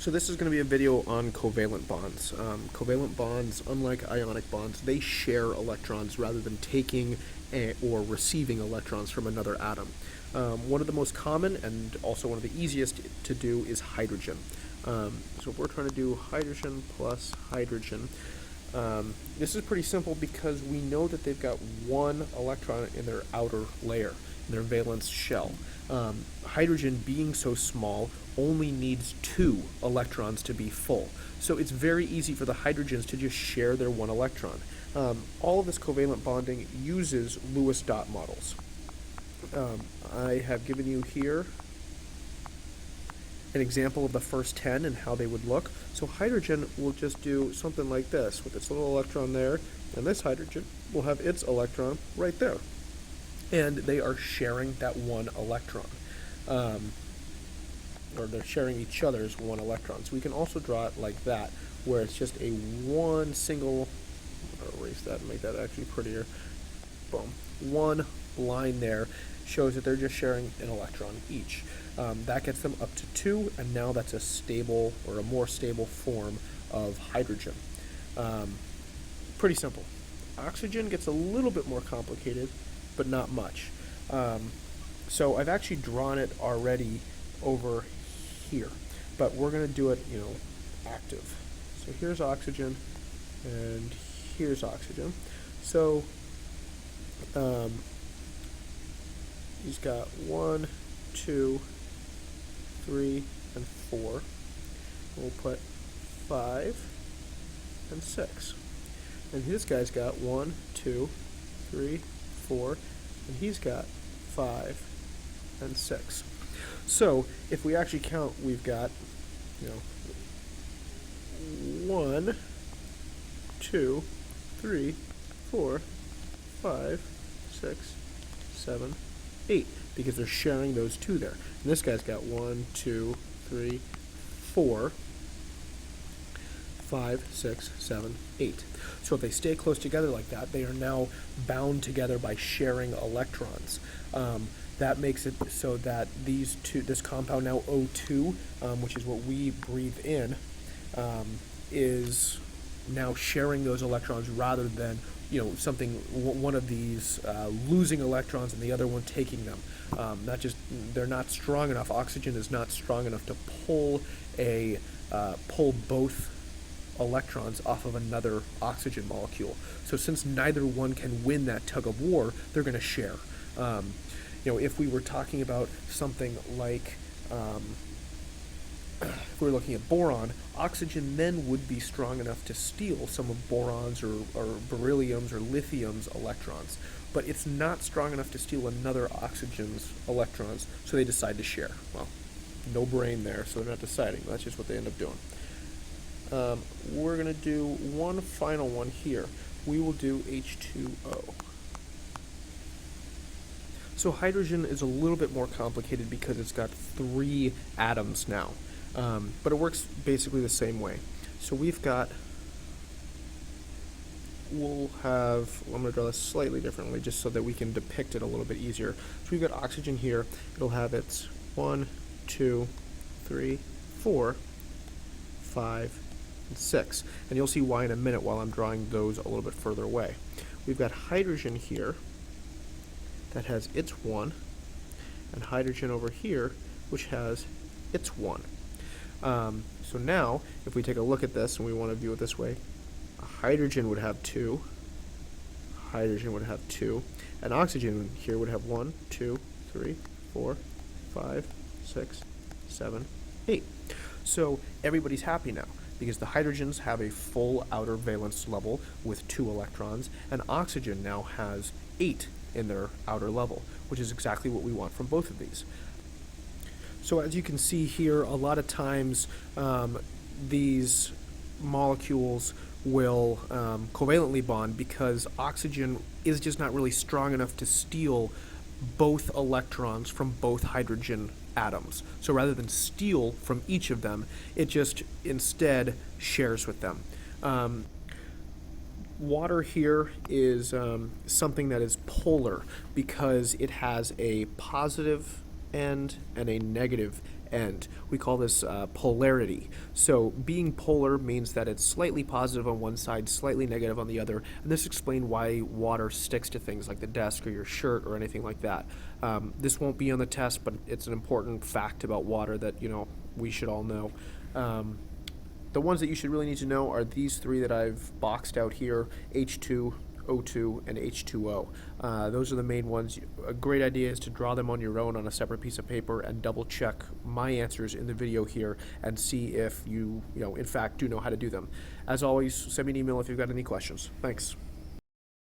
So this is going to be a video on covalent bonds. Covalent bonds, unlike ionic bonds, they share electrons rather than taking or receiving electrons from another atom. One of the most common and also one of the easiest to do is hydrogen. So if we're trying to do hydrogen plus hydrogen, this is pretty simple because we know that they've got one electron in their outer layer, in their valence shell. Hydrogen, being so small, only needs 2 electrons to be full. So it's very easy for the hydrogens to just share their 1 electron. All of this covalent bonding uses Lewis dot models. I have given you here an example of the first 10 and how they would look. So hydrogen will just do something like this with its little electron there, and this hydrogen will have its electron right there. And they are sharing that 1 electron. Or they're sharing each other's 1 electron. So we can also draw it like that, where it's just a one single, I'll erase that and make that actually prettier. Boom. One line there shows that they're just sharing an electron each. That gets them up to 2, and now that's a stable or a more stable form of hydrogen. Pretty simple. Oxygen gets a little bit more complicated, but not much. So I've actually drawn it already over here, but we're going to do it, active. So here's oxygen, and here's oxygen. So he's got 1, 2, 3, and 4. We'll put 5 and 6. And this guy's got 1, 2, 3, 4, and he's got 5 and 6. So if we actually count, we've got 1, 2, 3, 4, 5, 6, 7, 8, because they're sharing those 2 there. And this guy's got 1, 2, 3, 4, 5, 6, 7, 8. So if they stay close together like that, they are now bound together by sharing electrons. That makes it so that this compound now O2, which is what we breathe in, is now sharing those electrons rather than one of these losing electrons and the other one taking them. They're not strong enough. Oxygen is not strong enough to pull both electrons off of another oxygen molecule. So since neither one can win that tug of war, they're going to share. If we were talking about something like, if we were looking at boron, oxygen then would be strong enough to steal some of boron's or beryllium's or lithium's electrons. But it's not strong enough to steal another oxygen's electrons, so they decide to share. Well, no brain there, so they're not deciding. That's just what they end up doing. We're going to do one final one here. We will do H2O. So hydrogen is a little bit more complicated because it's got 3 atoms now, but it works basically the same way. So I'm going to draw this slightly differently just so that we can depict it a little bit easier. So we've got oxygen here. It'll have its 1, 2, 3, 4, 5, and 6. And you'll see why in a minute while I'm drawing those a little bit further away. We've got hydrogen here that has its 1, and hydrogen over here, which has its 1. So now, if we take a look at this and we want to view it this way, a hydrogen would have 2, hydrogen would have 2, and oxygen here would have 1, 2, 3, 4, 5, 6, 7, 8. So everybody's happy now, because the hydrogens have a full outer valence level with 2 electrons, and oxygen now has 8 in their outer level, which is exactly what we want from both of these. So as you can see here, a lot of times these molecules will covalently bond because oxygen is just not really strong enough to steal both electrons from both hydrogen atoms. So rather than steal from each of them, it just instead shares with them. Water here is something that is polar because it has a positive end and a negative end. We call this polarity. So being polar means that it's slightly positive on one side, slightly negative on the other, and this explains why water sticks to things like the desk or your shirt or anything like that. This won't be on the test, but it's an important fact about water that, we should all know. The ones that you should really need to know are these three that I've boxed out here: H2, O2, and H2O. Those are the main ones. A great idea is to draw them on your own on a separate piece of paper and double check my answers in the video here and see if you in fact do know how to do them. As always, send me an email if you've got any questions. Thanks.